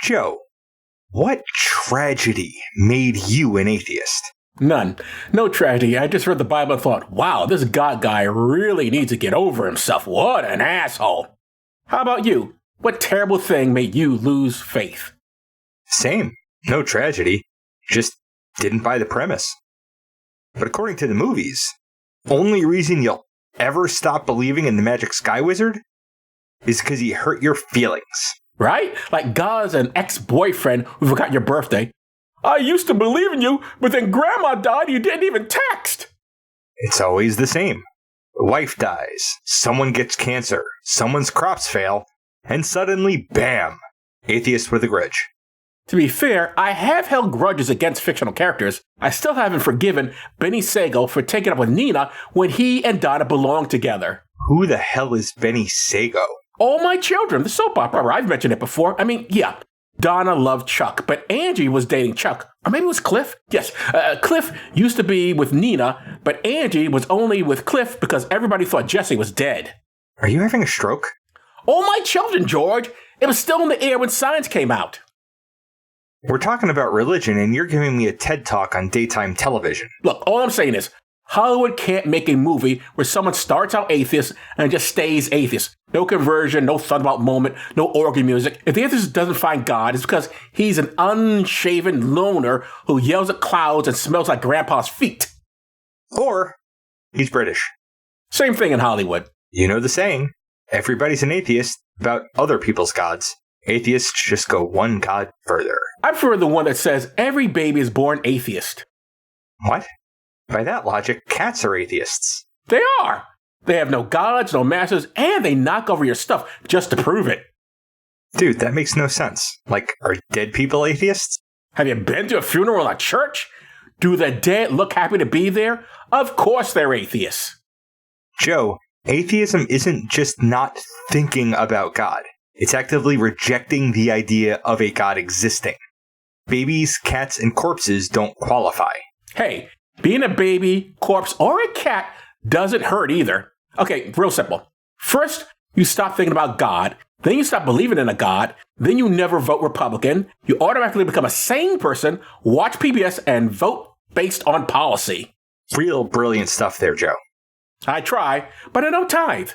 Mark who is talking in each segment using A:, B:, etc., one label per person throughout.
A: Joe, what tragedy made you an atheist?
B: None. No tragedy. I just read the Bible and thought, wow, this God guy really needs to get over himself. What an asshole. How about you? What terrible thing made you lose faith?
A: Same. No tragedy. Just didn't buy the premise. But according to the movies, only reason you'll ever stop believing in the magic sky wizard is because he hurt your feelings.
B: Right? Like God's an ex-boyfriend who forgot your birthday. I used to believe in you, but then Grandma died and you didn't even text.
A: It's always the same. Wife dies, someone gets cancer, someone's crops fail, and suddenly, bam, atheist with a grudge.
B: To be fair, I have held grudges against fictional characters. I still haven't forgiven Benny Sago for taking up with Nina when he and Donna belonged together.
A: Who the hell is Benny Sago?
B: All My Children, the soap opera. I've mentioned it before. I mean, yeah, Donna loved Chuck, but Angie was dating Chuck. Or maybe it was Cliff? Yes, Cliff used to be with Nina, but Angie was only with Cliff because everybody thought Jesse was dead.
A: Are you having a stroke?
B: All My Children, George. It was still in the air when Signs came out.
A: We're talking about religion, and you're giving me a TED Talk on daytime television.
B: Look, all I'm saying is, Hollywood can't make a movie where someone starts out atheist and just stays atheist. No conversion, no thunderbolt moment, no organ music. If the atheist doesn't find God, it's because he's an unshaven loner who yells at clouds and smells like grandpa's feet.
A: Or he's British.
B: Same thing in Hollywood.
A: You know the saying, everybody's an atheist about other people's gods. Atheists just go one god further.
B: I prefer the one that says every baby is born atheist.
A: What? By that logic, cats are atheists.
B: They are. They have no gods, no masters, and they knock over your stuff just to prove it.
A: Dude, that makes no sense. Like, are dead people atheists?
B: Have you been to a funeral in a church? Do the dead look happy to be there? Of course they're atheists.
A: Joe, atheism isn't just not thinking about God. It's actively rejecting the idea of a God existing. Babies, cats, and corpses don't qualify.
B: Hey, being a baby, corpse, or a cat doesn't hurt either. Okay, real simple. First, you stop thinking about God. Then you stop believing in a God. Then you never vote Republican. You automatically become a sane person, watch PBS, and vote based on policy.
A: Real brilliant stuff there, Joe.
B: I try, but I don't tithe.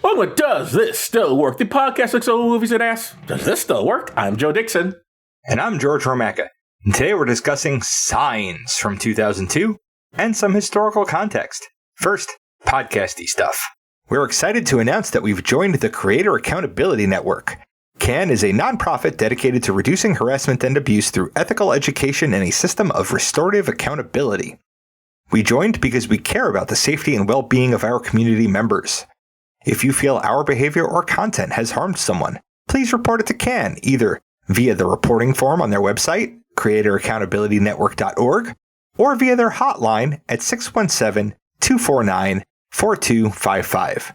B: Well, does this still work? The podcast looks over movies and asks, does this still work? I'm Joe Dixon.
A: And I'm George Romaka. And today we're discussing Signs from 2002 and some historical context. First, podcasty stuff. We're excited to announce that we've joined the Creator Accountability Network. CAN is a nonprofit dedicated to reducing harassment and abuse through ethical education and a system of restorative accountability. We joined because we care about the safety and well-being of our community members. If you feel our behavior or content has harmed someone, please report it to CAN, either via the reporting form on their website, creatoraccountabilitynetwork.org, or via their hotline at 617-249-4255.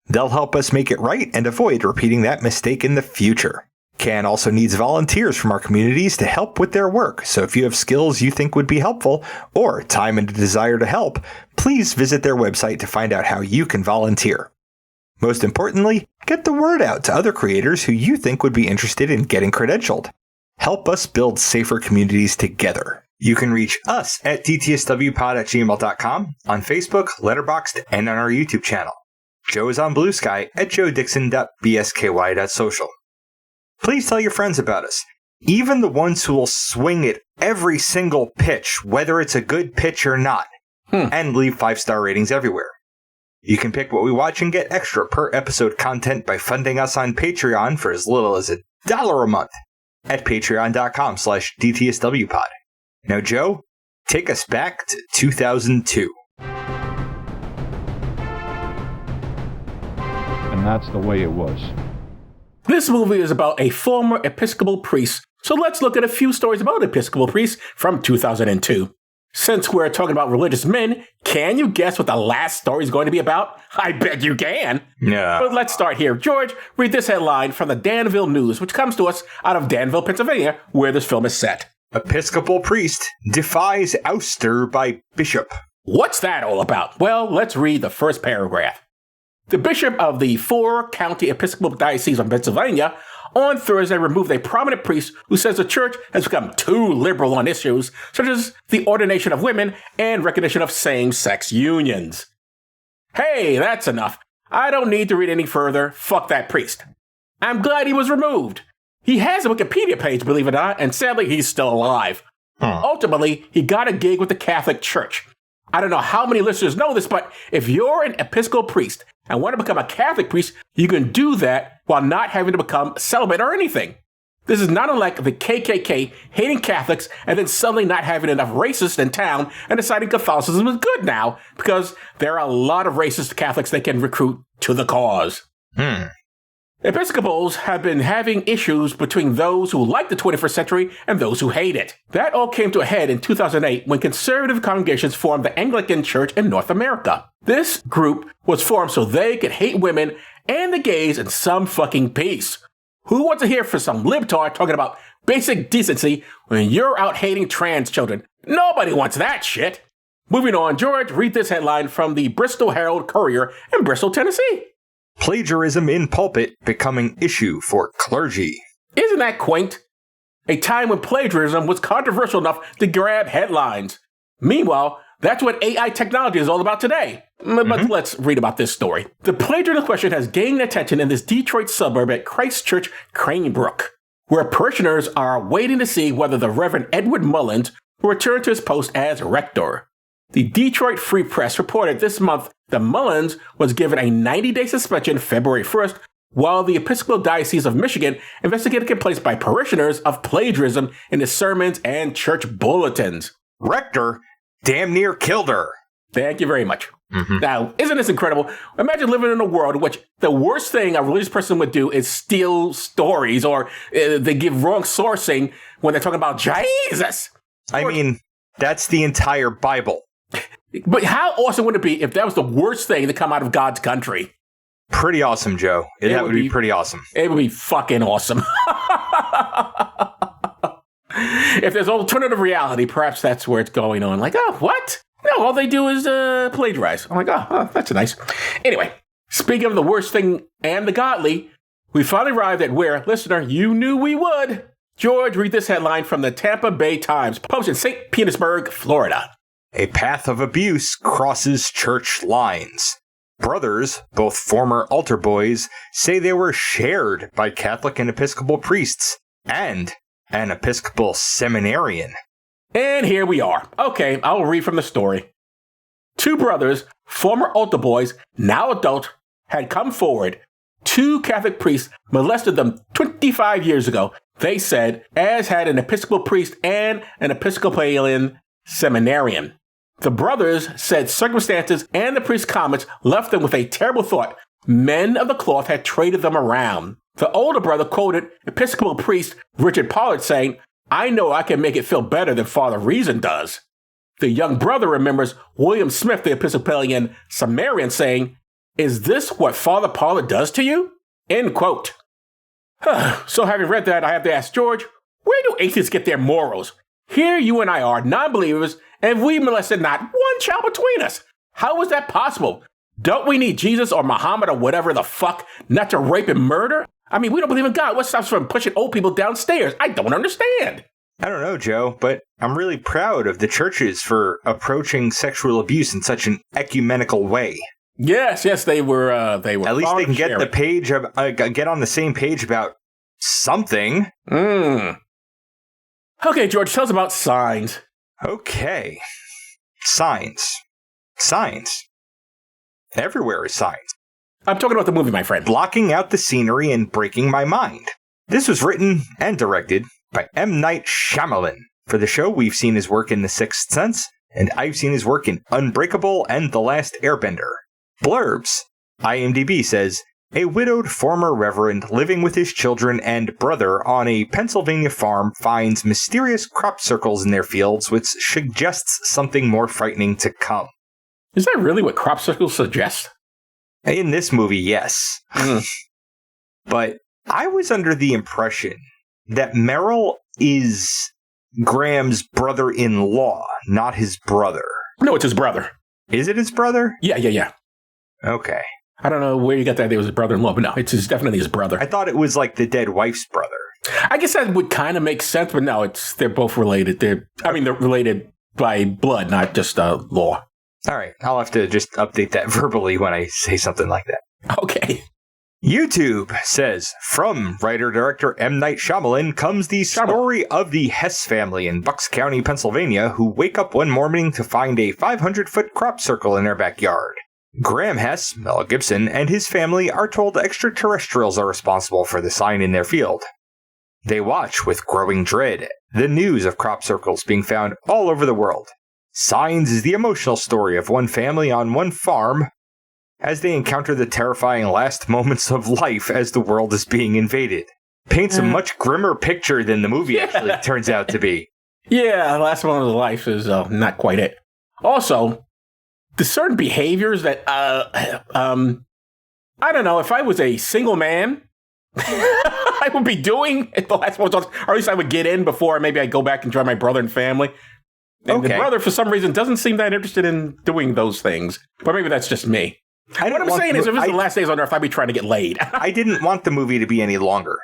A: They'll help us make it right and avoid repeating that mistake in the future. CAN also needs volunteers from our communities to help with their work, so if you have skills you think would be helpful, or time and a desire to help, please visit their website to find out how you can volunteer. Most importantly, get the word out to other creators who you think would be interested in getting credentialed. Help us build safer communities together. You can reach us at dtswpod@gmail.com, on Facebook, Letterboxd, and on our YouTube channel. Joe is on Blue Sky at joedixon.bsky.social. Please tell your friends about us, even the ones who will swing at every single pitch, whether it's a good pitch or not, and leave 5-star ratings everywhere. You can pick what we watch and get extra per episode content by funding us on Patreon for as little as $1 a month at patreon.com/dtswpod. Now, Joe, take us back to 2002.
C: And that's the way it was.
B: This movie is about a former Episcopal priest, so let's look at a few stories about Episcopal priests from 2002. Since we're talking about religious men, can you guess what the last story is going to be about? I bet you can.
A: Yeah.
B: But let's start here. George, read this headline from the Danville News, which comes to us out of Danville, Pennsylvania, where this film is set.
A: Episcopal priest defies ouster by bishop.
B: What's that all about? Well, let's read the first paragraph. The bishop of the 4-county Episcopal Diocese of Pennsylvania on Thursday removed a prominent priest who says the church has become too liberal on issues such as the ordination of women and recognition of same-sex unions. Hey, that's enough. I don't need to read any further. Fuck that priest. I'm glad he was removed. He has a Wikipedia page, believe it or not, and sadly he's still alive. Ultimately, he got a gig with the Catholic Church. I don't know how many listeners know this, but if you're an Episcopal priest and want to become a Catholic priest, you can do that while not having to become celibate or anything. This is not unlike the KKK hating Catholics and then suddenly not having enough racists in town and deciding Catholicism is good now because there are a lot of racist Catholics they can recruit to the cause. Episcopals have been having issues between those who like the 21st century and those who hate it. That all came to a head in 2008 when conservative congregations formed the Anglican Church in North America. This group was formed so they could hate women and the gays in some fucking peace. Who wants to hear from some libtard talking about basic decency when you're out hating trans children? Nobody wants that shit. Moving on, George, read this headline from the Bristol Herald Courier in Bristol, Tennessee.
A: Plagiarism in pulpit becoming issue for clergy.
B: Isn't that quaint? A time when plagiarism was controversial enough to grab headlines. Meanwhile, that's what AI technology is all about today. But let's read about this story. The plagiarism question has gained attention in this Detroit suburb at Christchurch, Cranebrook, where parishioners are waiting to see whether the Reverend Edward Mullins will return to his post as rector. The Detroit Free Press reported this month that Mullins was given a 90-day suspension February 1st, while the Episcopal Diocese of Michigan investigated complaints by parishioners of plagiarism in his sermons and church bulletins.
A: Rector damn near killed her.
B: Thank you very much. Now, isn't this incredible? Imagine living in a world in which the worst thing a religious person would do is steal stories or they give wrong sourcing when they're talking about Jesus.
A: I mean, that's the entire Bible.
B: But how awesome would it be if that was the worst thing to come out of God's country?
A: Pretty awesome, Joe. That would be pretty awesome.
B: It would be fucking awesome. If there's alternative reality, perhaps that's where it's going on. Like, oh, what? No, all they do is plagiarize. I'm like, oh, that's nice. Anyway, speaking of the worst thing and the godly, we finally arrived at where, listener, you knew we would. George, read this headline from the Tampa Bay Times, published in St. Petersburg, Florida.
A: A path of abuse crosses church lines. Brothers, both former altar boys, say they were shared by Catholic and Episcopal priests and an Episcopal seminarian.
B: And here we are. Okay, I'll read from the story. Two brothers, former altar boys, now adult, had come forward. Two Catholic priests molested them 25 years ago, they said, as had an Episcopal priest and an Episcopalian seminarian. The brothers said circumstances and the priest's comments left them with a terrible thought. Men of the cloth had traded them around. The older brother quoted Episcopal priest Richard Pollard saying, "I know I can make it feel better than Father Reason does." The young brother remembers William Smith, the Episcopalian seminarian, saying, "Is this what Father Pollard does to you?" End quote. So having read that, I have to ask George, where do atheists get their morals? Here you and I are, non-believers, and we molested not one child between us. How is that possible? Don't we need Jesus or Muhammad or whatever the fuck not to rape and murder? I mean, we don't believe in God. What stops us from pushing old people downstairs? I don't understand.
A: I don't know, Joe, but I'm really proud of the churches for approaching sexual abuse in such an ecumenical way.
B: Yes, they were.
A: At least they can get get on the same page about something.
B: Okay, George, tell us about signs.
A: Okay. Signs. Everywhere is signs.
B: I'm talking about the movie, my friend.
A: Blocking out the scenery and breaking my mind. This was written and directed by M. Night Shyamalan. For the show, we've seen his work in The Sixth Sense, and I've seen his work in Unbreakable and The Last Airbender. Blurbs. IMDb says, A widowed former reverend living with his children and brother on a Pennsylvania farm finds mysterious crop circles in their fields, which suggests something more frightening to come.
B: Is that really what crop circles suggest?
A: In this movie, yes. But I was under the impression that Merrill is Graham's brother-in-law, not his brother.
B: No, it's his brother.
A: Is it his brother?
B: Yeah.
A: Okay.
B: I don't know where you got that idea it was his brother-in-law, but no, it's definitely his brother.
A: I thought it was like the dead wife's brother.
B: I guess that would kind of make sense, but no, they're both related. They're related by blood, not just law.
A: All right, I'll have to just update that verbally when I say something like that.
B: Okay.
A: YouTube says, from writer-director M. Night Shyamalan comes the story of the Hess family in Bucks County, Pennsylvania, who wake up one morning to find a 500-foot crop circle in their backyard. Graham Hess, Mel Gibson, and his family are told extraterrestrials are responsible for the sign in their field. They watch with growing dread the news of crop circles being found all over the world. Signs is the emotional story of one family on one farm as they encounter the terrifying last moments of life as the world is being invaded. Paints a much grimmer picture than the movie actually turns out to be.
B: Yeah, the last moment of life is not quite it. Also, there's certain behaviors that, I don't know, if I was a single man, I would be doing at the last moment, or at least I would get in before maybe I'd go back and join my brother and family. And the brother, for some reason, doesn't seem that interested in doing those things. But maybe that's just me. What I'm saying is, if it was the last days on Earth, I'd be trying to get laid.
A: I didn't want the movie to be any longer.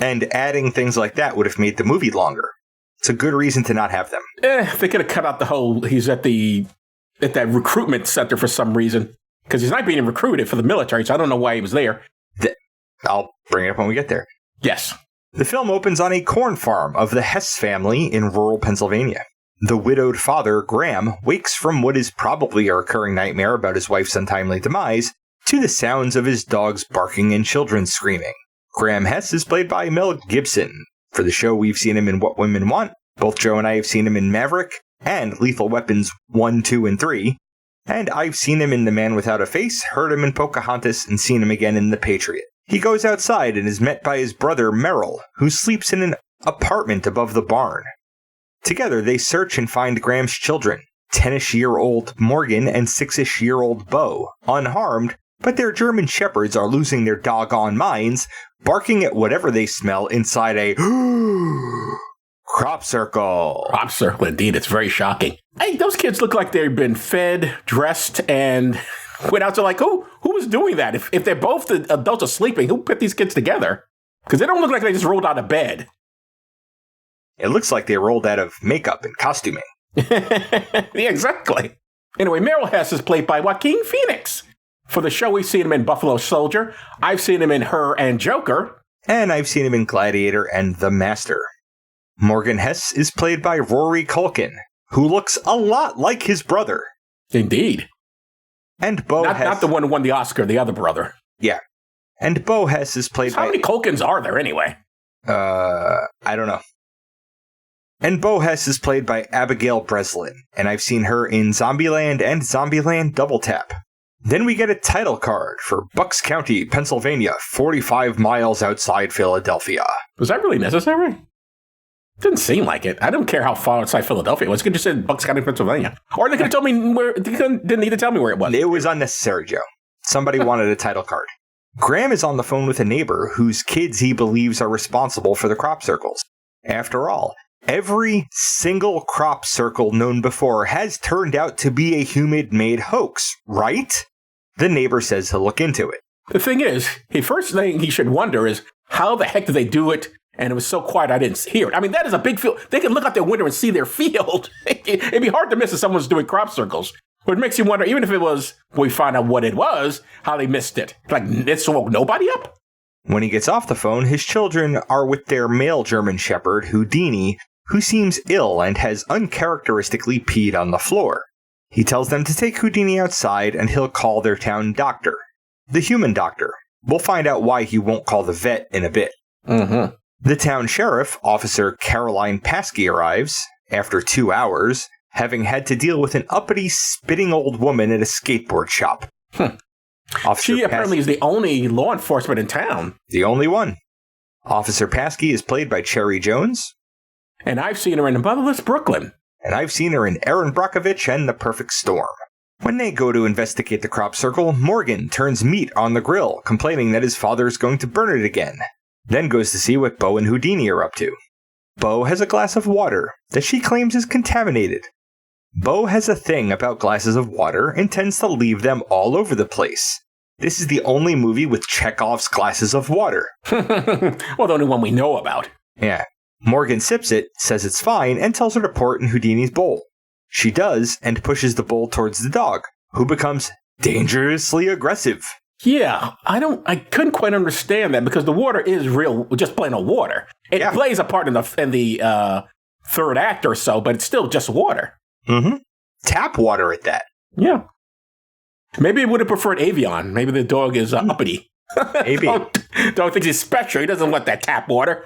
A: And adding things like that would have made the movie longer. It's a good reason to not have them.
B: They could have cut out the whole, he's at that recruitment center for some reason. Because he's not being recruited for the military, so I don't know why he was there.
A: I'll bring it up when we get there.
B: Yes.
A: The film opens on a corn farm of the Hess family in rural Pennsylvania. The widowed father, Graham, wakes from what is probably a recurring nightmare about his wife's untimely demise to the sounds of his dogs barking and children screaming. Graham Hess is played by Mel Gibson. For the show, we've seen him in What Women Want. Both Joe and I have seen him in Maverick and Lethal Weapons 1, 2, and 3. And I've seen him in The Man Without a Face, heard him in Pocahontas, and seen him again in The Patriot. He goes outside and is met by his brother Merrill, who sleeps in an apartment above the barn. Together, they search and find Graham's children, 10-ish-year-old Morgan and 6-ish-year-old Bo, unharmed, but their German shepherds are losing their doggone minds, barking at whatever they smell inside a crop circle.
B: Crop circle, indeed. It's very shocking. Hey, those kids look like they've been fed, dressed, and went out to who was doing that? If they're both the adults are sleeping, who put these kids together? Because they don't look like they just rolled out of bed.
A: It looks like they rolled out of makeup and costuming.
B: Yeah, exactly. Anyway, Merrill Hess is played by Joaquin Phoenix. For the show, we've seen him in Buffalo Soldier. I've seen him in Her and Joker.
A: And I've seen him in Gladiator and The Master. Morgan Hess is played by Rory Culkin, who looks a lot like his brother.
B: Indeed.
A: And Bo Hess...
B: Not the one who won the Oscar, the other brother.
A: Yeah. And Bo Hess is played by...
B: How many Culkins are there, anyway?
A: I don't know. And Bo Hess is played by Abigail Breslin, and I've seen her in Zombieland and Zombieland Double Tap. Then we get a title card for Bucks County, Pennsylvania, 45 miles outside Philadelphia.
B: Was that really necessary? Didn't seem like it. I don't care how far outside Philadelphia it was. It could just say Bucks County, Pennsylvania. Or they could have told me where, they didn't need to tell me where it was.
A: It was unnecessary, Joe. Somebody wanted a title card. Graham is on the phone with a neighbor whose kids he believes are responsible for the crop circles. After all, every single crop circle known before has turned out to be a human-made hoax, right? The neighbor says he'll look into it.
B: The thing is, the first thing he should wonder is, how the heck did they do it? And it was so quiet I didn't hear it. I mean, that is a big field. They can look out their window and see their field. It'd be hard to miss if someone's doing crop circles. But it makes you wonder, even if it was, we find out what it was, how they missed it. Like, it woke nobody up?
A: When he gets off the phone, his children are with their male German shepherd, Houdini, who seems ill and has uncharacteristically peed on the floor. He tells them to take Houdini outside and he'll call their town doctor. The human doctor. We'll find out why he won't call the vet in a bit.
B: Mm-hmm.
A: The town sheriff, Officer Caroline Paskey, arrives, after 2 hours, having had to deal with an uppity, spitting old woman at a skateboard shop. Officer
B: She apparently is the only law enforcement in town.
A: The only one. Officer Paskey is played by Cherry Jones.
B: And I've seen her in Motherless Brooklyn.
A: And I've seen her in Erin Brockovich and The Perfect Storm. When they go to investigate the crop circle, Morgan turns meat on the grill, complaining that his father is going to burn it again. Then goes to see what Bo and Houdini are up to. Bo has a glass of water that she claims is contaminated. Bo has a thing about glasses of water and tends to leave them all over the place. This is the only movie with Chekhov's glasses of water.
B: Well, the only one we know about.
A: Yeah. Morgan sips it, says it's fine, and tells her to pour it in Houdini's bowl. She does, and pushes the bowl towards the dog, who becomes dangerously aggressive.
B: Yeah, I couldn't quite understand that because the water is real, just plain old water. It plays a part in the third act or so, but it's still just water.
A: Mm-hmm. Tap water at that.
B: Yeah. Maybe it would have preferred Avion. Maybe the dog is uppity.
A: Maybe.
B: Dog thinks he's special. He doesn't want that tap water.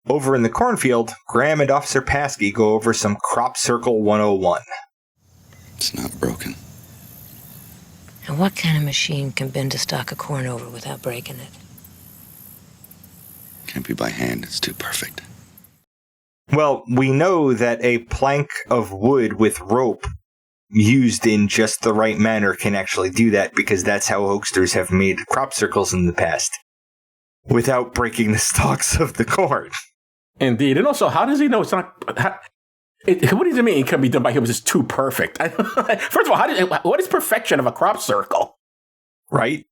A: Over in the cornfield, Graham and Officer Paskey go over some Crop Circle 101.
D: It's not broken.
E: And what kind of machine can bend a stalk of corn over without breaking it?
D: Can't be by hand. It's too perfect.
A: Well, we know that a plank of wood with rope used in just the right manner can actually do that because that's how hoaxsters have made crop circles in the past. Without breaking the stalks of the corn.
B: Indeed. And also, how does he know it's not... what does it mean it can be done by him? It's too perfect. First of all, what is perfection of a crop circle?
A: Right?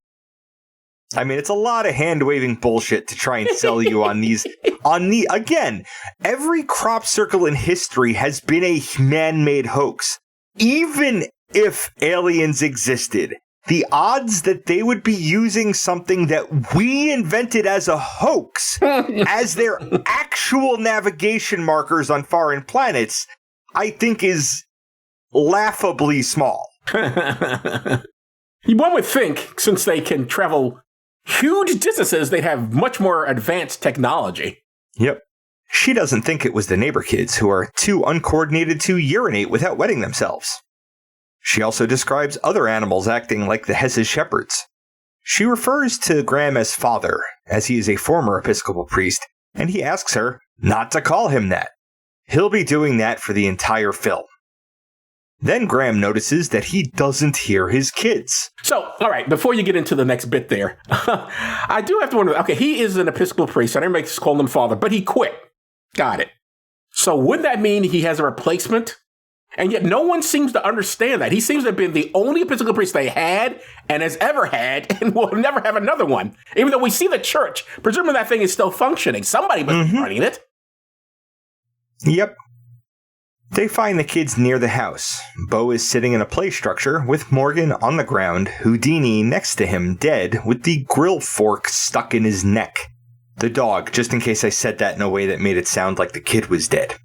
A: I mean, it's a lot of hand-waving bullshit to try and sell you on these... Again, every crop circle in history has been a man-made hoax. Even if aliens existed, the odds that they would be using something that we invented as a hoax as their actual navigation markers on foreign planets, I think is laughably small.
B: One would think, since they can travel huge distances, they'd have much more advanced technology.
A: Yep. She doesn't think it was the neighbor kids who are too uncoordinated to urinate without wetting themselves. She also describes other animals acting like the Hesse shepherds. She refers to Graham as father, as he is a former Episcopal priest, and he asks her not to call him that. He'll be doing that for the entire film. Then Graham notices that he doesn't hear his kids.
B: So, all right, before you get into the next bit there, I do have to wonder, okay, he is an Episcopal priest, and everybody calls him father, but he quit. Got it. So would that mean he has a replacement? And yet no one seems to understand that. He seems to have been the only Episcopal priest they had and has ever had and will never have another one. Even though we see the church, presumably that thing is still functioning. Somebody must be running it.
A: Yep. They find the kids near the house. Bo is sitting in a play structure with Morgan on the ground, Houdini next to him dead with the grill fork stuck in his neck. The dog, just in case I said that in a way that made it sound like the kid was dead.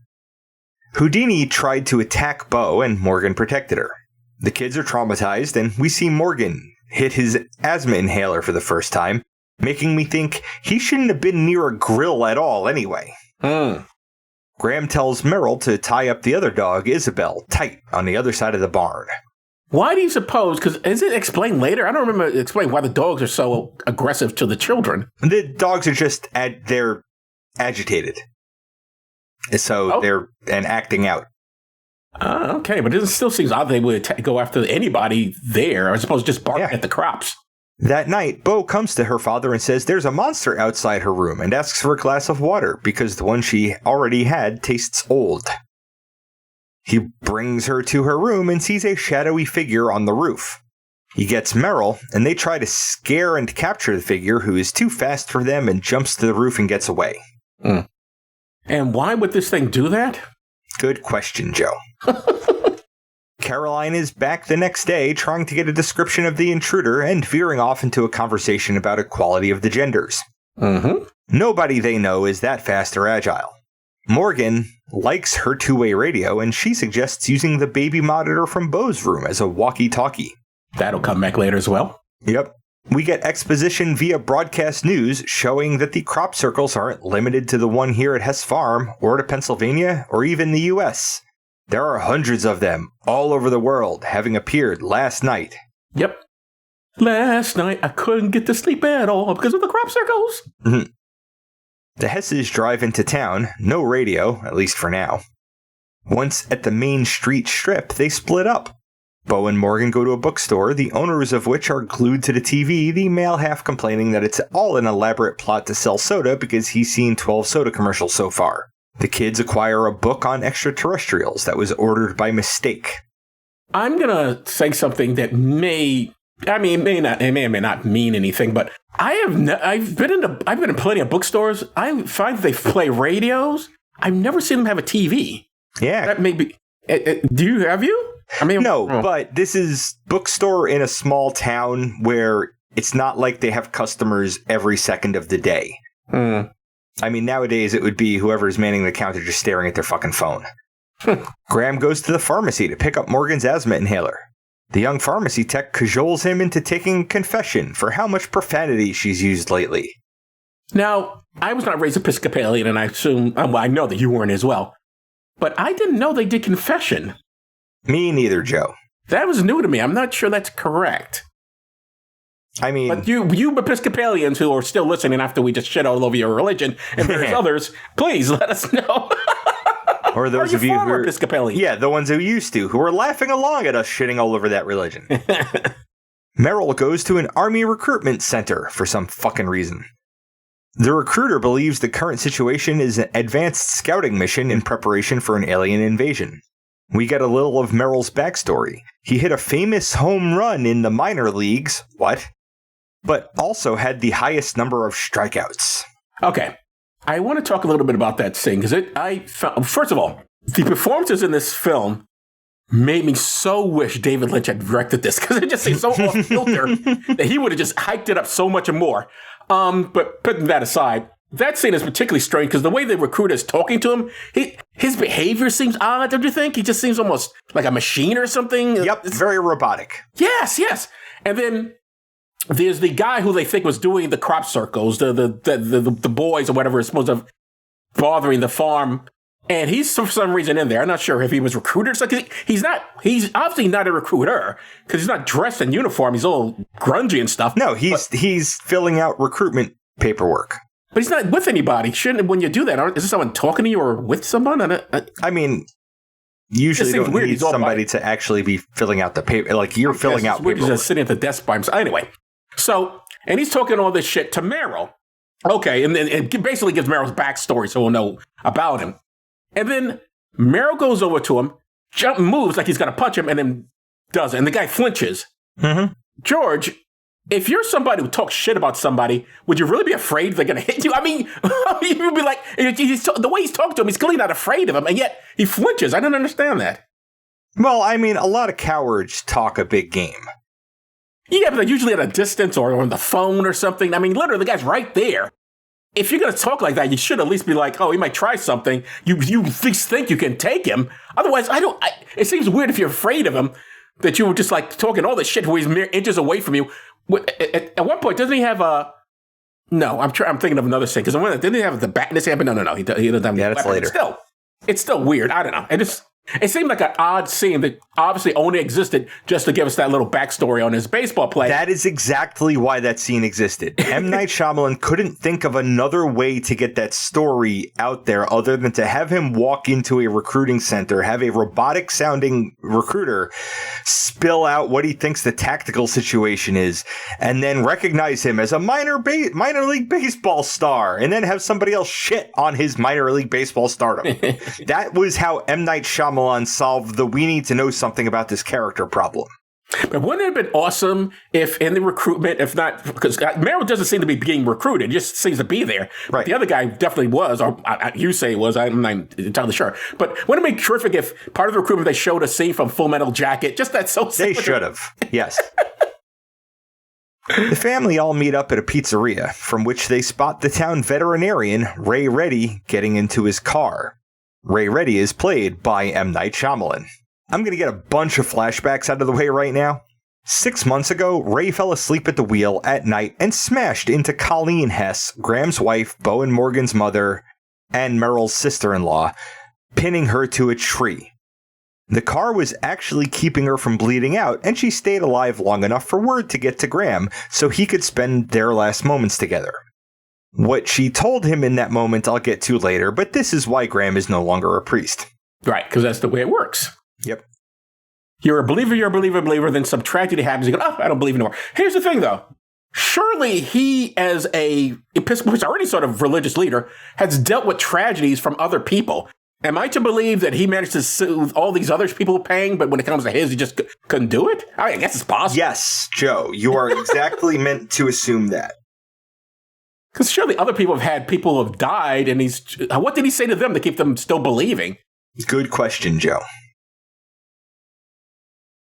A: Houdini tried to attack Bo and Morgan protected her. The kids are traumatized and we see Morgan hit his asthma inhaler for the first time, making me think he shouldn't have been near a grill at all anyway. Graham tells Merrill to tie up the other dog, Isabel, tight on the other side of the barn.
B: Why do you suppose? Because is it explained later? I don't remember explaining why the dogs are so aggressive to the children.
A: The dogs are just, they're agitated. So they're acting out.
B: Okay, but it still seems odd they would go after anybody there. I suppose just bark at the crops.
A: That night, Bo comes to her father and says there's a monster outside her room and asks for a glass of water because the one she already had tastes old. He brings her to her room and sees a shadowy figure on the roof. He gets Merrill, and they try to scare and capture the figure, who is too fast for them and jumps to the roof and gets away.
B: And why would this thing do that?
A: Good question, Joe. Caroline is back the next day trying to get a description of the intruder and veering off into a conversation about equality of the genders. Nobody they know is that fast or agile. Morgan likes her two-way radio and she suggests using the baby monitor from Bo's room as a walkie-talkie.
B: That'll come back later as well.
A: Yep. We get exposition via broadcast news showing that the crop circles aren't limited to the one here at Hess Farm or to Pennsylvania or even the U.S. There are hundreds of them all over the world, having appeared last night.
B: Yep. Last night I couldn't get to sleep at all because of the crop circles.
A: Mm-hmm. The Hesses drive into town, no radio, at least for now. Once at the main street strip, they split up. Bo and Morgan go to a bookstore, the owners of which are glued to the TV, the male half complaining that it's all an elaborate plot to sell soda because he's seen 12 soda commercials so far. The kids acquire a book on extraterrestrials that was ordered by mistake.
B: I'm going to say something that may or may not mean anything, but I've been in plenty of bookstores. I find they play radios. I've never seen them have a TV.
A: Yeah.
B: That may be. Have you?
A: No, but this is bookstore in a small town where it's not like they have customers every second of the day.
B: Mm.
A: Nowadays it would be whoever's manning the counter just staring at their fucking phone. Graham goes to the pharmacy to pick up Morgan's asthma inhaler. The young pharmacy tech cajoles him into taking confession for how much profanity she's used lately.
B: Now, I was not raised Episcopalian, and I assume, I know that you weren't as well, but I didn't know they did confession.
A: Me neither, Joe.
B: That was new to me. I'm not sure that's correct. But you Episcopalians who are still listening after we just shit all over your religion, and there's others, please let us know.
A: Or those of you who are
B: Episcopalian.
A: Yeah, the ones who used to, who are laughing along at us shitting all over that religion. Meryl goes to an army recruitment center for some fucking reason. The recruiter believes the current situation is an advanced scouting mission in preparation for an alien invasion. We get a little of Meryl's backstory. He hit a famous home run in the minor leagues. What? But also had the highest number of strikeouts.
B: Okay. I want to talk a little bit about that scene because first of all, the performances in this film made me so wish David Lynch had directed this because it just seems so off kilter that he would have just hiked it up so much more. But putting that aside, that scene is particularly strange because the way the recruiter is talking to him, his behavior seems odd, don't you think? He just seems almost like a machine or something.
A: Yep, very robotic.
B: Yes. And then there's the guy who they think was doing the crop circles, the boys or whatever is supposed to be bothering the farm. And he's for some reason in there. I'm not sure if he was recruited. So he's obviously not a recruiter because he's not dressed in uniform. He's all grungy and stuff.
A: No, he's filling out recruitment paperwork.
B: But he's not with anybody. Shouldn't, when you do that, is there someone talking to you or with someone?
A: Usually you don't need somebody to actually be filling out the paper. Like you're filling out paperwork.
B: He's just sitting at the desk by himself. Anyway. And he's talking all this shit to Meryl. Okay, and then it basically gives Meryl's backstory so we'll know about him. And then Meryl goes over to him, moves like he's going to punch him, and then does it. And the guy flinches.
A: Mm-hmm.
B: George, if you're somebody who talks shit about somebody, would you really be afraid they're going to hit you? You'd be like, the way he's talking to him, he's clearly not afraid of him, and yet he flinches. I don't understand that.
A: Well, a lot of cowards talk a big game.
B: Yeah, but they're usually at a distance or on the phone or something. Literally, the guy's right there. If you're going to talk like that, you should at least be like, oh, he might try something. You at least think you can take him. Otherwise, it seems weird if you're afraid of him that you were just like talking all this shit where he's mere inches away from you. At one point, doesn't he have a... No, I'm thinking of another scene. Because didn't he have the bat in his hand? But no. He doesn't have
A: that's later.
B: It's still weird. I don't know. It seemed like an odd scene that obviously only existed just to give us that little backstory on his baseball play.
A: That is exactly why that scene existed. M. Night Shyamalan couldn't think of another way to get that story out there other than to have him walk into a recruiting center, have a robotic-sounding recruiter spill out what he thinks the tactical situation is, and then recognize him as a minor league baseball star, and then have somebody else shit on his minor league baseball stardom. That was how M. Night Shyamalan solved the we need to know something about this character problem.
B: But wouldn't it have been awesome if in the recruitment, if not, because Meryl doesn't seem to be being recruited, just seems to be there.
A: Right.
B: But the other guy definitely was, or you say was, I'm not entirely sure. But wouldn't it be terrific if part of the recruitment they showed a scene from Full Metal Jacket? Just that so
A: They should have, yes. The family all meet up at a pizzeria, from which they spot the town veterinarian, Ray Reddy, getting into his car. Ray Reddy is played by M. Night Shyamalan. I'm going to get a bunch of flashbacks out of the way right now. 6 months ago, Ray fell asleep at the wheel at night and smashed into Colleen Hess, Graham's wife, Bo and Morgan's mother, and Meryl's sister-in-law, pinning her to a tree. The car was actually keeping her from bleeding out, and she stayed alive long enough for word to get to Graham so he could spend their last moments together. What she told him in that moment I'll get to later, but this is why Graham is no longer a priest.
B: Right, because that's the way it works.
A: Yep.
B: You're a believer, then some tragedy happens, you go, oh, I don't believe anymore. Here's the thing, though. Surely he, as a Episcopal priest, already sort of religious leader, has dealt with tragedies from other people. Am I to believe that he managed to soothe all these other people paying, but when it comes to his, he just couldn't do it? I guess it's possible.
A: Yes, Joe, you are exactly meant to assume that.
B: Because surely other people have had people who have died, and what did he say to them to keep them still believing?
A: Good question, Joe.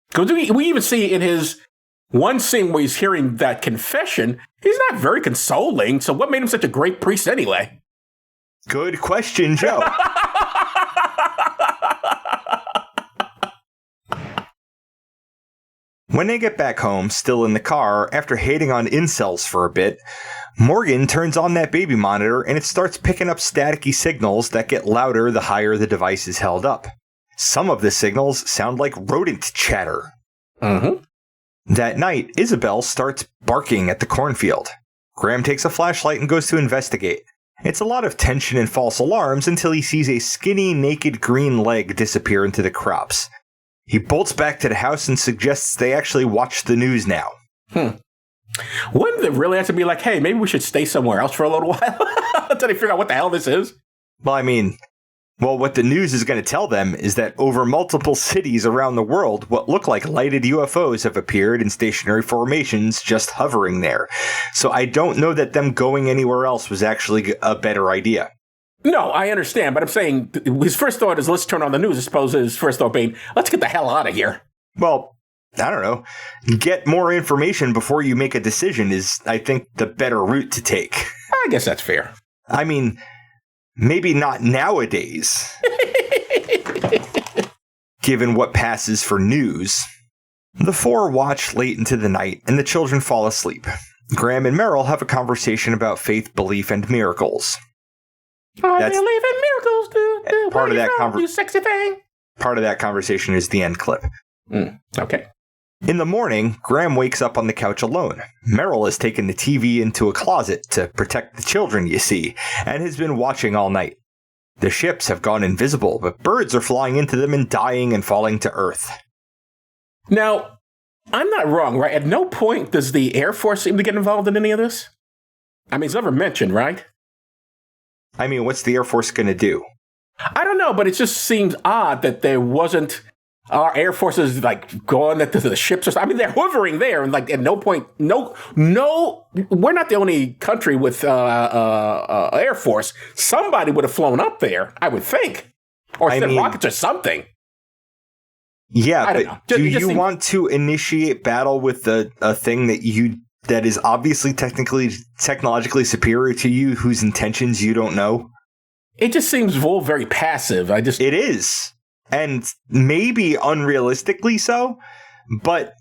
B: Because we even see in his one scene where he's hearing that confession, he's not very consoling. So what made him such a great priest anyway?
A: Good question, Joe. When they get back home, still in the car, after hating on incels for a bit, Morgan turns on that baby monitor and it starts picking up staticky signals that get louder the higher the device is held up. Some of the signals sound like rodent chatter.
B: Mm-hmm.
A: That night, Isabel starts barking at the cornfield. Graham takes a flashlight and goes to investigate. It's a lot of tension and false alarms until he sees a skinny, naked green leg disappear into the crops. He bolts back to the house and suggests they actually watch the news now.
B: Wouldn't it really have to be like, hey, maybe we should stay somewhere else for a little while until they figure out what the hell this is?
A: Well, what the news is going to tell them is that over multiple cities around the world, what look like lighted UFOs have appeared in stationary formations just hovering there. So I don't know that them going anywhere else was actually a better idea.
B: No, I understand, but I'm saying his first thought is let's turn on the news. I suppose his first thought being, let's get the hell out of here.
A: Well, I don't know. Get more information before you make a decision is, I think, the better route to take.
B: I guess that's fair.
A: I mean, maybe not nowadays, given what passes for news. The four watch late into the night, and the children fall asleep. Graham and Meryl have a conversation about faith, belief, and miracles.
B: I believe in miracles, dude.
A: Part of that
B: you sexy thing.
A: Part of that conversation is the end clip.
B: Okay.
A: In the morning, Graham wakes up on the couch alone. Meryl has taken the TV into a closet to protect the children, you see, and has been watching all night. The ships have gone invisible, but birds are flying into them and dying and falling to Earth.
B: Now, I'm not wrong, right? At no point does the Air Force seem to get involved in any of this? I mean, it's never mentioned, right?
A: I mean, what's the Air Force going to do?
B: I don't know, but it just seems odd that there wasn't our Air Forces like going to the ships or something. I mean, they're hovering there, and like at no point, no, we're not the only country with Air Force. Somebody would have flown up there, I would think, or sent rockets or something.
A: Yeah,
B: I don't
A: but
B: know.
A: do you want to initiate battle with a thing that is obviously technologically superior to you, whose intentions you don't know?
B: It just seems very passive.
A: It is. And maybe unrealistically so, but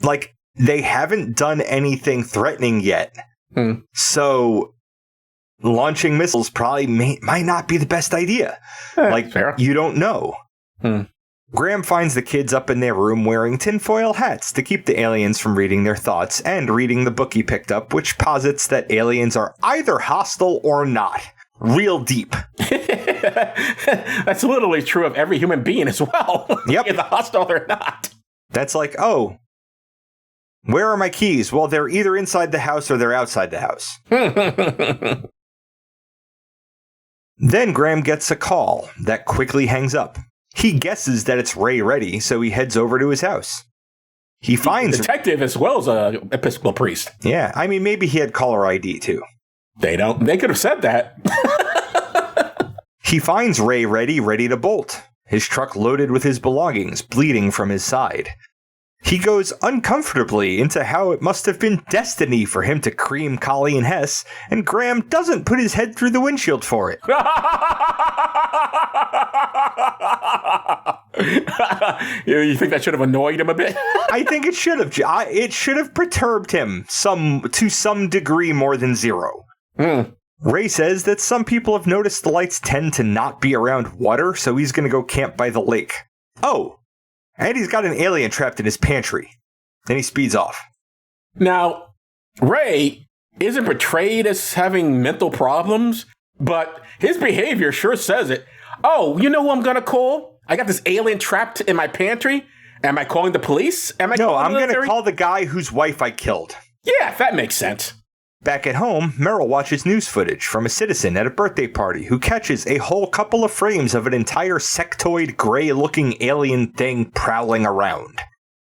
A: like they haven't done anything threatening yet. So launching missiles probably might not be the best idea.
B: Fair.
A: You don't know. Graham finds the kids up in their room wearing tinfoil hats to keep the aliens from reading their thoughts and reading the book he picked up, which posits that aliens are either hostile or not. Real deep.
B: That's literally true of every human being as well.
A: Yep.
B: Either hostile or not.
A: That's like, oh, where are my keys? Well, they're either inside the house or they're outside the house. Then Graham gets a call that quickly hangs up. He guesses that it's Ray Reddy, so he heads over to his house. He finds
B: a detective as well as an Episcopal priest.
A: Yeah, I mean, maybe he had caller ID too.
B: They could have said that.
A: He finds Ray ready to bolt, his truck loaded with his belongings, bleeding from his side. He goes uncomfortably into how it must have been destiny for him to cream Colleen Hess, and Graham doesn't put his head through the windshield for it.
B: You think that should have annoyed him a bit?
A: I think it should have. It should have perturbed him to some degree more than zero. Ray says that some people have noticed the lights tend to not be around water, so he's going to go camp by the lake. Oh, and he's got an alien trapped in his pantry. Then he speeds off.
B: Now, Ray isn't portrayed as having mental problems, but his behavior sure says it. Oh, you know who I'm going to call? I got this alien trapped in my pantry. Am I calling the police? I'm
A: going to call the guy whose wife I killed.
B: Yeah, that makes sense.
A: Back at home, Meryl watches news footage from a citizen at a birthday party who catches a whole couple of frames of an entire sectoid, gray-looking alien thing prowling around.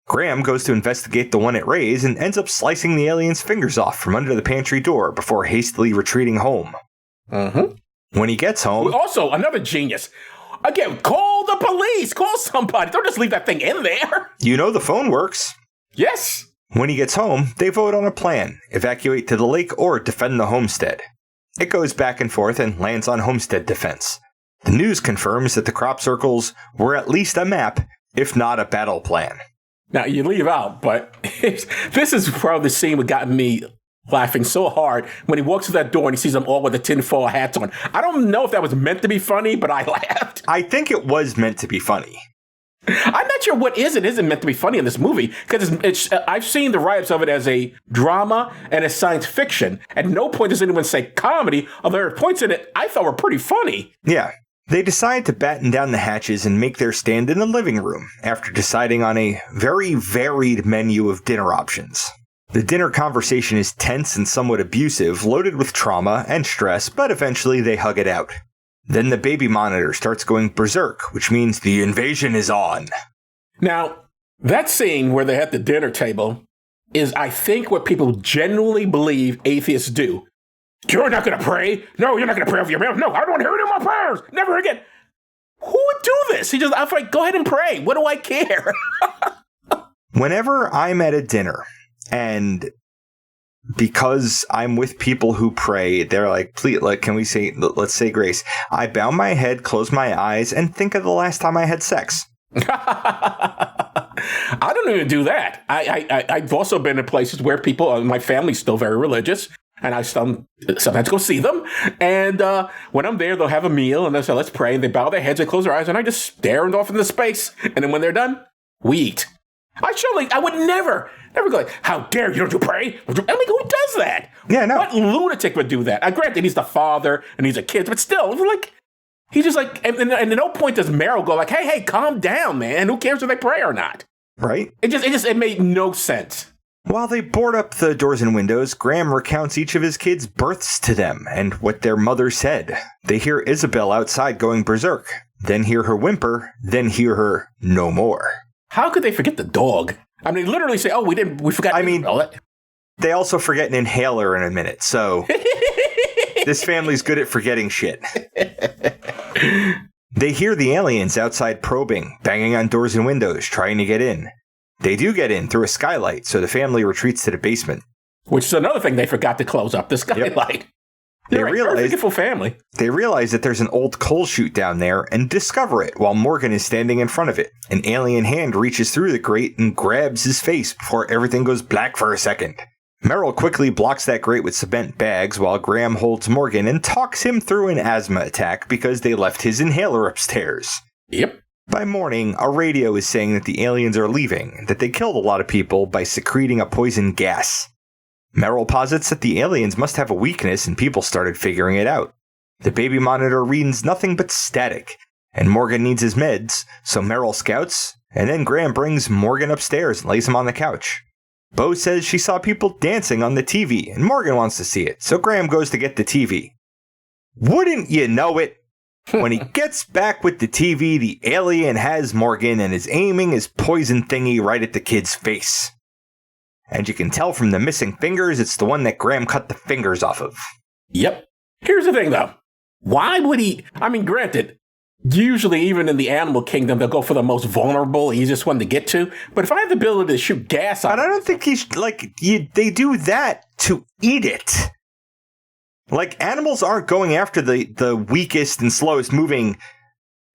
A: Graham goes to investigate the one at Ray's and ends up slicing the alien's fingers off from under the pantry door before hastily retreating home. When he gets home...
B: Also, another genius. Again, call the police! Call somebody! Don't just leave that thing in there!
A: You know the phone works.
B: Yes!
A: When he gets home, they vote on a plan, evacuate to the lake or defend the homestead. It goes back and forth and lands on homestead defense. The news confirms that the crop circles were at least a map, if not a battle plan.
B: Now, you leave out, but this is probably the scene that got me laughing so hard when he walks through that door and he sees them all with the tinfoil hats on. I don't know if that was meant to be funny, but I laughed.
A: I think it was meant to be funny.
B: I'm not sure what is and isn't meant to be funny in this movie, because I've seen the write-ups of it as a drama and as science fiction. At no point does anyone say comedy, although there are points in it I thought were pretty funny.
A: Yeah. They decide to batten down the hatches and make their stand in the living room after deciding on a very varied menu of dinner options. The dinner conversation is tense and somewhat abusive, loaded with trauma and stress, but eventually they hug it out. Then the baby monitor starts going berserk, which means the invasion is on.
B: Now, that scene where they're at the dinner table is, I think, what people genuinely believe atheists do. You're not going to pray? No, you're not going to pray over your mouth. No, I don't want to hear any of my prayers. Never again. Who would do this? I'm like, go ahead and pray. What do I care?
A: Whenever I'm at a dinner, and because I'm with people who pray, they're like, please, let's say grace. I bow my head, close my eyes, and think of the last time I had sex.
B: I don't even do that. I've also been in places where people, my family's still very religious, and I sometimes go see them. And when I'm there, they'll have a meal, and they'll say, let's pray. And they bow their heads and close their eyes, and I just stare off into space. And then when they're done, we eat. I would never go like, how dare you, don't you pray? I mean, who does that?
A: Yeah, no.
B: What lunatic would do that? Granted, he's the father and he's a kid, but still, like, he's just like, and at no point does Meryl go like, hey, calm down, man. Who cares if they pray or not?
A: Right.
B: It made no sense.
A: While they board up the doors and windows, Graham recounts each of his kids' births to them and what their mother said. They hear Isabel outside going berserk, then hear her whimper, then hear her no more.
B: How could they forget the dog? I mean, they literally say, oh, we forgot.
A: I mean, they also forget an inhaler in a minute, so this family's good at forgetting shit. They hear the aliens outside probing, banging on doors and windows, trying to get in. They do get in through a skylight, so the family retreats to the basement.
B: Which is another thing they forgot to close up, the skylight. Yep. They realize that there's an old coal chute down there and discover it while Morgan is standing in front of it. An alien hand reaches through the grate and grabs his face before everything goes black for a second. Meryl quickly blocks that grate with cement bags while Graham holds Morgan and talks him through an asthma attack because they left his inhaler upstairs. Yep.
A: By morning, a radio is saying that the aliens are leaving, that they killed a lot of people by secreting a poison gas. Meryl posits that the aliens must have a weakness and people started figuring it out. The baby monitor reads nothing but static, and Morgan needs his meds, so Meryl scouts, and then Graham brings Morgan upstairs and lays him on the couch. Bo says she saw people dancing on the TV, and Morgan wants to see it, so Graham goes to get the TV. Wouldn't you know it? When he gets back with the TV, the alien has Morgan and is aiming his poison thingy right at the kid's face. And you can tell from the missing fingers, it's the one that Graham cut the fingers off of.
B: Yep. Here's the thing, though. Why would he... I mean, granted, usually even in the animal kingdom, they'll go for the most vulnerable, easiest one to get to. But if I have the ability to shoot gas out...
A: But I don't think they do that to eat it. Like, animals aren't going after the weakest and slowest moving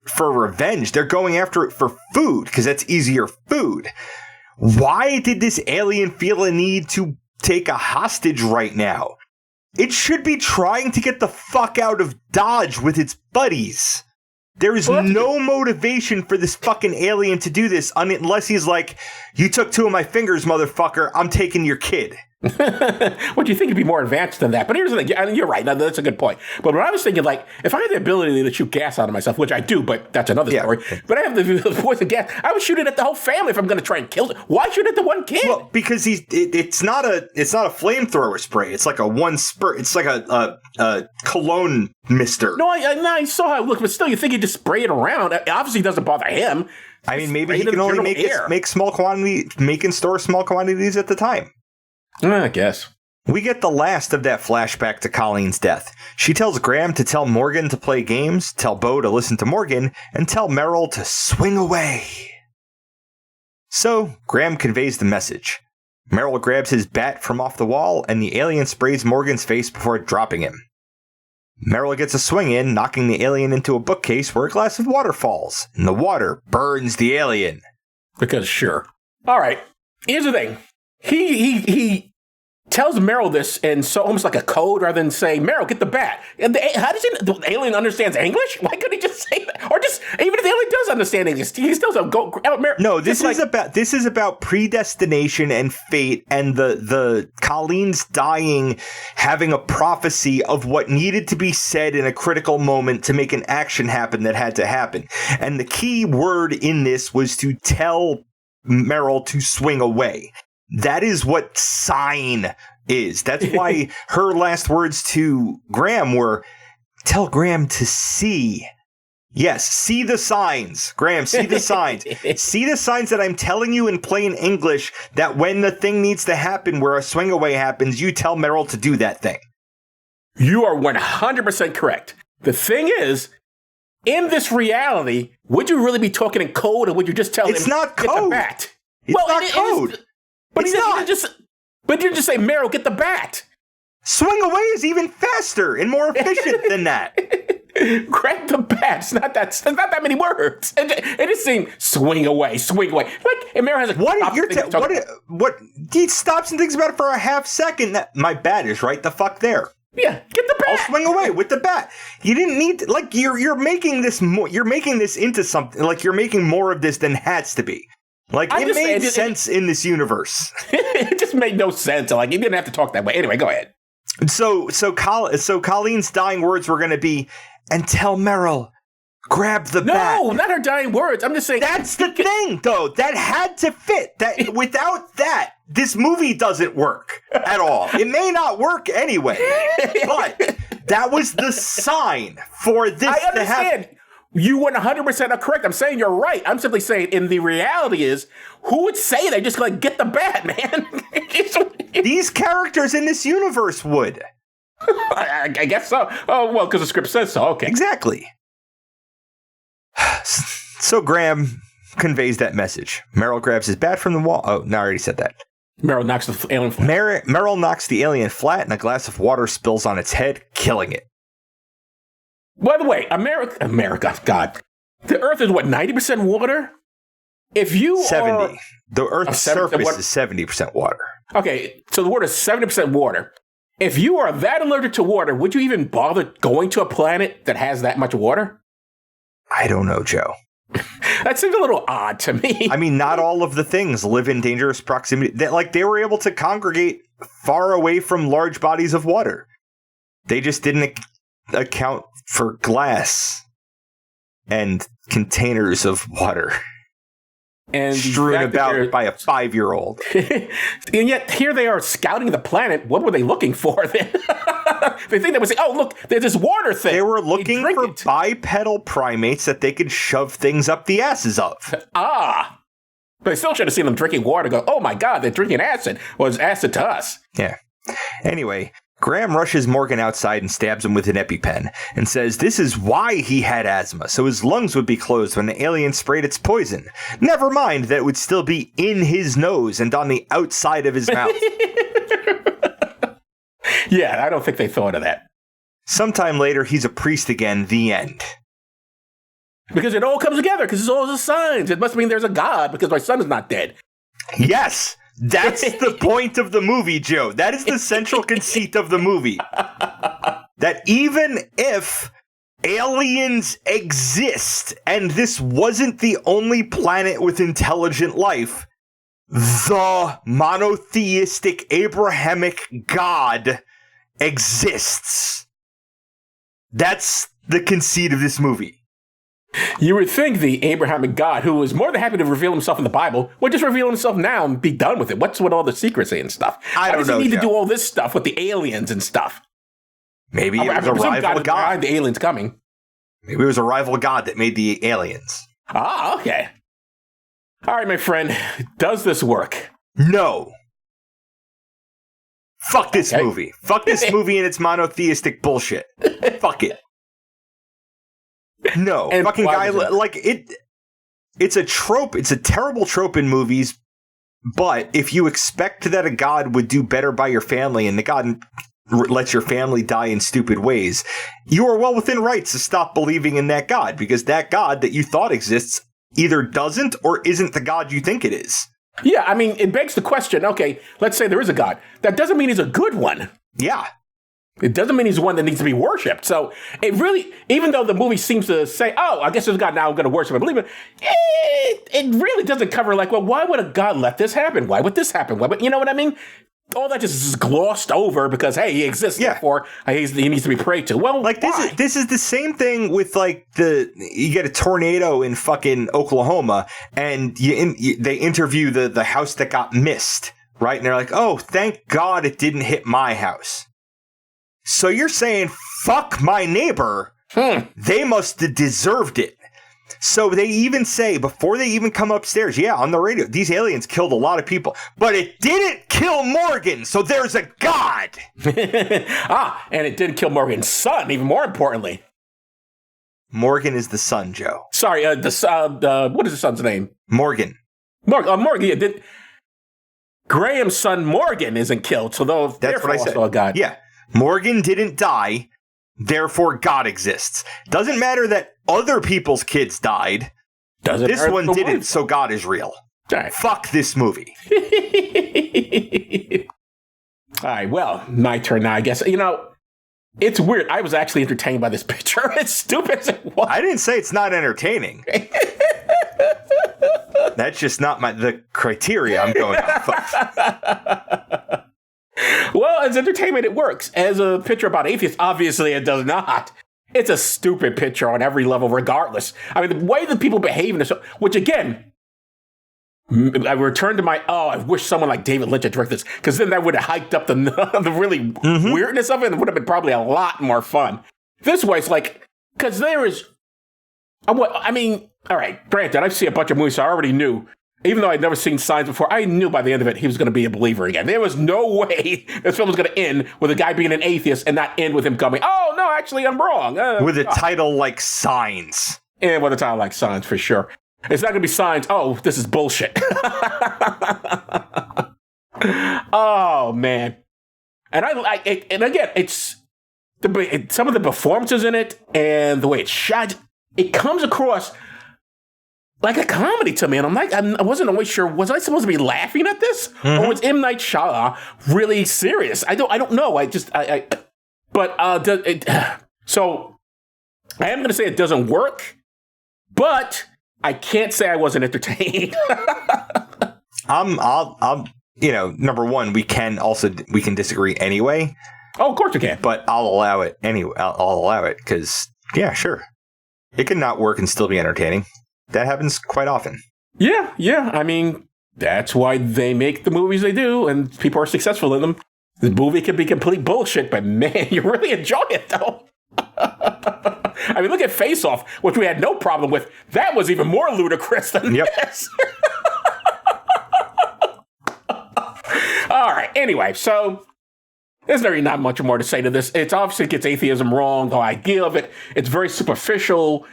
A: for revenge. They're going after it for food, because that's easier food. Why did this alien feel a need to take a hostage right now? It should be trying to get the fuck out of Dodge with its buddies. There's no motivation for this fucking alien to do this unless he's like, you took 2 of my fingers, motherfucker. I'm taking your kid.
B: What do you think would be more advanced than that? But here's the thing. I mean, you're right. That's a good point. But when I was thinking, like, if I had the ability to shoot gas out of myself, which I do, but that's another story. But I have the poison gas. I would shoot it at the whole family if I'm going to try and kill it. Why shoot at the one kid?
A: Well, because it's not a flamethrower spray. It's like a one spurt. It's like a cologne mister.
B: No, I saw how it looked, but still, you think he'd just spray it around. It obviously doesn't bother him.
A: I mean, maybe he can only make small quantity, make and store small quantities at the time.
B: I guess.
A: We get the last of that flashback to Colleen's death. She tells Graham to tell Morgan to play games, tell Bo to listen to Morgan, and tell Merrill to swing away. So, Graham conveys the message. Merrill grabs his bat from off the wall, and the alien sprays Morgan's face before dropping him. Merrill gets a swing in, knocking the alien into a bookcase where a glass of water falls, and the water burns the alien.
B: Because sure. All right, here's the thing. He tells Merrill this in so almost like a code rather than saying, Merrill, get the bat. And how does the alien understands English? Why couldn't he just say that? Or just, even if the alien does understand English, he still doesn't go grab Merrill.
A: No, this is about predestination and fate, and the Colleen's dying, having a prophecy of what needed to be said in a critical moment to make an action happen that had to happen. And the key word in this was to tell Merrill to swing away. That is what sign is. That's why her last words to Graham were, tell Graham to see. Yes, see the signs. Graham, see the signs. See the signs that I'm telling you in plain English, that when the thing needs to happen where a swing away happens, you tell Merrill to do that thing.
B: You are 100% correct. The thing is, in this reality, would you really be talking in code, or would you just tell him,
A: not code.
B: Get the bat?
A: It's not code.
B: But you just say, Merrill, get the bat.
A: Swing away is even faster and more efficient than that.
B: Grab the bat. It's not that many words. It is saying swing away. Like, and Merrill has
A: what? He stops and thinks about it for a half second. My bat is right the fuck there.
B: Yeah, get the bat.
A: I'll swing away with the bat. You didn't need to, like, you're making this more. You're making this into something. Like, you're making more of this than has to be. Like, it made sense in this universe.
B: It just made no sense. Like, you didn't have to talk that way. Anyway, go ahead.
A: So Colleen's dying words were going to be, and tell Merrill, grab the bat.
B: No, not her dying words. I'm just saying.
A: That's the thing, though. That had to fit. That without that, this movie doesn't work at all. It may not work anyway, but that was the sign for this to happen.
B: You 100% are correct. I'm saying you're right. I'm simply saying, in the reality is, who would say that? Just like, get the bat, man.
A: These characters in this universe would.
B: I guess so. Oh, well, because the script says so. Okay.
A: Exactly. So Graham conveys that message. Merrill grabs his bat from the wall. Oh, no, I already said that.
B: Merrill knocks the alien flat.
A: Merrill knocks the alien flat, and a glass of water spills on its head, killing it.
B: By the way, America, God, the Earth is what, 90% water? If you
A: 70. The Earth's surface is 70% water.
B: Okay, so the water is 70% water. If you are that allergic to water, would you even bother going to a planet that has that much water?
A: I don't know, Joe.
B: That seems a little odd to me.
A: I mean, not all of the things live in dangerous proximity. They were able to congregate far away from large bodies of water. They just didn't account for glass and containers of water
B: and
A: strewn about by a 5-year-old.
B: And yet here they are scouting the planet. What were they looking for then? They think they would say, oh, look, there's this water thing.
A: They were looking for bipedal primates that they could shove things up the asses of.
B: Ah. But I still should have seen them drinking water and go, oh my God, they're drinking acid. Well, it's acid to us.
A: Yeah. Anyway, Graham rushes Morgan outside and stabs him with an EpiPen and says this is why he had asthma, so his lungs would be closed when the alien sprayed its poison. Never mind that it would still be in his nose and on the outside of his mouth.
B: Yeah, I don't think they thought of that.
A: Sometime later, he's a priest again, the end.
B: Because it all comes together, because it's all the signs. It must mean there's a God, because my son is not dead.
A: Yes! That's the point of the movie, Joe. That is the central conceit of the movie. That even if aliens exist, and this wasn't the only planet with intelligent life. The monotheistic Abrahamic God exists. That's the conceit of this movie.
B: You would think the Abrahamic God, who is more than happy to reveal himself in the Bible, would just reveal himself now and be done with it. What's with all the secrecy and stuff?
A: I don't know.
B: Why does he need
A: Joe.
B: to do all this stuff with the aliens and stuff?
A: Maybe it was a rival God.
B: Behind the aliens coming.
A: Maybe it was a rival God that made the aliens.
B: Ah, okay. All right, my friend. Does this work?
A: No. Fuck this movie. Fuck this movie and its monotheistic bullshit. Fuck it. No.
B: And
A: fucking guy, like, it's a trope. It's a terrible trope in movies. But if you expect that a God would do better by your family and the God lets your family die in stupid ways, you are well within rights to stop believing in that God, because that God that you thought exists either doesn't or isn't the God you think it is.
B: Yeah, I mean, it begs the question, okay, let's say there is a God. That doesn't mean he's a good one.
A: Yeah.
B: It doesn't mean he's one that needs to be worshipped. So it really, even though the movie seems to say, oh, I guess there's a God now, I'm going to worship and believe it, it really doesn't cover, like, well, why would a God let this happen? Why would this happen? Why would, you know what I mean? All that just is glossed over because, hey, he exists, therefore he needs to be prayed to. Well,
A: like, this is the same thing with, like, you get a tornado in fucking Oklahoma, and they interview the house that got missed, right? And they're like, oh, thank God it didn't hit my house. So you're saying, fuck my neighbor, they must have deserved it. So they even say, before they even come upstairs, on the radio, these aliens killed a lot of people, but it didn't kill Morgan, so there's a God.
B: And it didn't kill Morgan's son, even more importantly.
A: Morgan is the son, Joe.
B: Sorry, what is the son's name?
A: Morgan.
B: Morgan, yeah. Graham's son Morgan isn't killed, so
A: that's what I said.
B: Also a God.
A: Yeah. Morgan didn't die, therefore God exists. Doesn't matter that other people's kids died. This one didn't, so God is real.
B: Right.
A: Fuck this movie.
B: All right, well, my turn now, I guess. You know, it's weird. I was actually entertained by this picture. It's stupid as it was.
A: I didn't say it's not entertaining. That's just not the criteria I'm going off of.
B: Well, as entertainment, it works. As a picture about atheists, obviously it does not. It's a stupid picture on every level, regardless. I mean, the way that people behave in this, which again, I return to I wish someone like David Lynch had directed this, because then that would have hyped up the really weirdness of it, and it would have been probably a lot more fun. This way, it's like, because there is, I mean, all right, granted, I've seen a bunch of movies, so I already knew. Even though I'd never seen signs before, I knew by the end of it he was going to be a believer again. There was no way this film was going to end with a guy being an atheist and not end with him coming, oh, no, actually, I'm wrong.
A: With a title like Signs.
B: And with a title like Signs, for sure. It's not going to be Signs, oh, this is bullshit. Oh, man. And and again, it's some of the performances in it and the way it's shot, it comes across like a comedy to me, and I'm like, I wasn't always sure. Was I supposed to be laughing at this, or was M. Night Shyamalan really serious? I don't know. So I am going to say it doesn't work, but I can't say I wasn't entertained.
A: Number one, we can disagree anyway.
B: Oh, of course we can.
A: But I'll allow it anyway. I'll allow it because, sure, it can not work and still be entertaining. That happens quite often.
B: Yeah. I mean, that's why they make the movies they do, and people are successful in them. The movie can be complete bullshit, but man, you really enjoy it, though. I mean, look at Face Off, which we had no problem with. That was even more ludicrous than this. All right. Anyway, so there's really not much more to say to this. It's obviously gets atheism wrong, the idea of it. It's very superficial.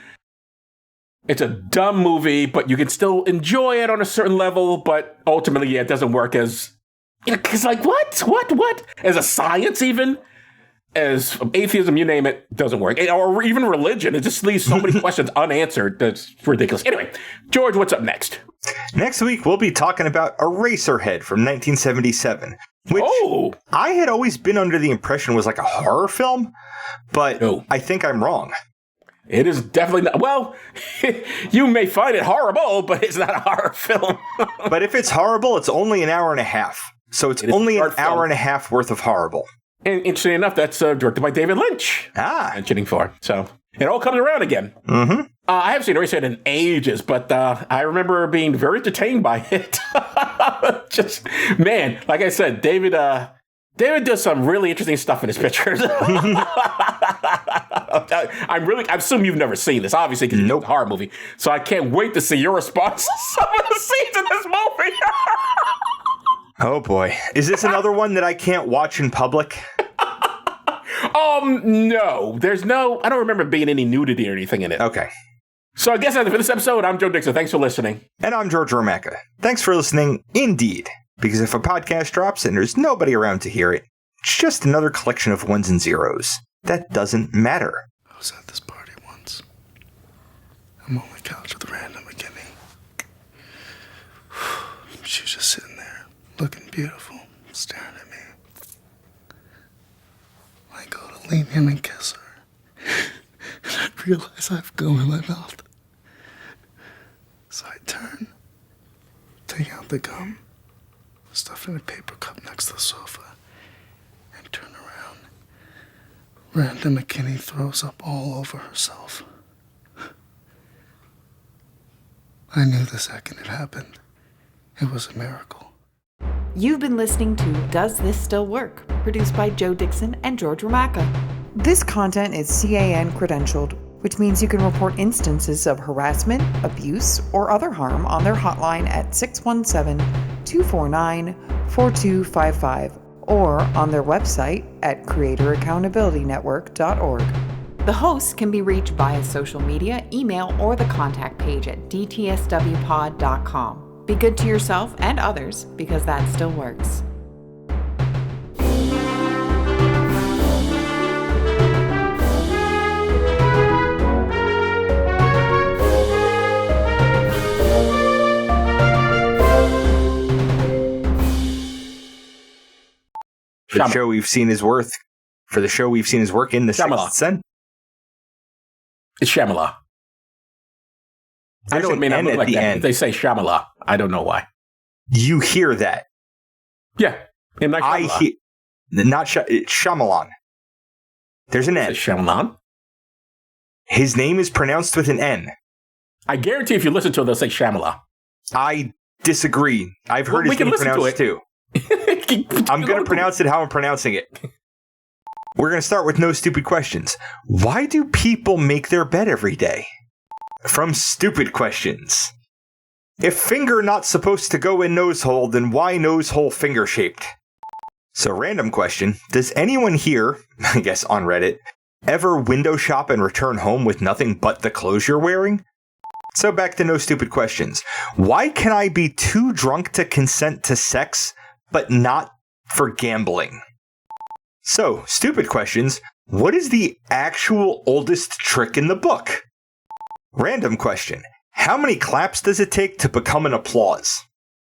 B: It's a dumb movie, but you can still enjoy it on a certain level. But ultimately, it doesn't work as, because like, what? As a science, even as atheism, you name it, doesn't work. Or even religion. It just leaves so many questions unanswered. That's ridiculous. Anyway, George, what's up next?
A: Next week, we'll be talking about Eraserhead from 1977, which I had always been under the impression was like a horror film, but I think I'm wrong.
B: It is definitely not. Well, you may find it horrible, but it's not a horror film.
A: But if it's horrible, it's only an hour and a half. So it's only an hour and a half worth of horrible.
B: And interesting enough, that's directed by David Lynch. Mentioning for. So it all comes around again.
A: Mm-hmm.
B: I haven't seen Eraserhead in ages, but I remember being very entertained by it. Just, man, like I said, David does some really interesting stuff in his pictures. I assume you've never seen this, obviously, because it's a horror movie. So I can't wait to see your response to some of the scenes in this movie.
A: Oh boy. Is this another one that I can't watch in public?
B: No. I don't remember being any nudity or anything in it.
A: Okay.
B: So I guess that's it for this episode. I'm Joe Dixon. Thanks for listening.
A: And I'm George Romacka. Thanks for listening, indeed. Because if a podcast drops and there's nobody around to hear it, it's just another collection of ones and zeros. That doesn't matter.
D: I was at this party once. I'm on the couch with Random McKinney. She was just sitting there, looking beautiful, staring at me. I go to lean in and kiss her. And I realize I have gum in my mouth. So I turn, take out the gum, stuff in a paper cup next to the sofa, and turn around. Random McKinney throws up all over herself. I knew the second it happened. It was a miracle.
F: You've been listening to Does This Still Work? Produced by Joe Dixon and George Romacka.
G: This content is CAN credentialed, which means you can report instances of harassment, abuse, or other harm on their hotline at 617-249-4255 or on their website at creatoraccountabilitynetwork.org.
F: The hosts can be reached via social media, email, or the contact page at dtswpod.com. Be good to yourself and others, because that still works.
A: For the show we've seen his work in the Sixth Sense.
B: It's Shyamalan. I know it may not look like that. If they say Shyamalan, I don't know why.
A: You hear that?
B: Yeah.
A: It's Shyamalan. There's an N.
B: Shyamalan?
A: His name is pronounced with an N.
B: I guarantee if you listen to it, they'll say Shyamalan.
A: I disagree. I've heard his name pronounced too. I'm going to pronounce it how I'm pronouncing it. We're going to start with no stupid questions. Why do people make their bed every day? From stupid questions. If finger not supposed to go in nose hole, then why nose hole finger shaped? So random question. Does anyone here, I guess on Reddit, ever window shop and return home with nothing but the clothes you're wearing? So back to no stupid questions. Why can I be too drunk to consent to sex, but not for gambling? So, stupid questions. What is the actual oldest trick in the book? Random question. How many claps does it take to become an applause?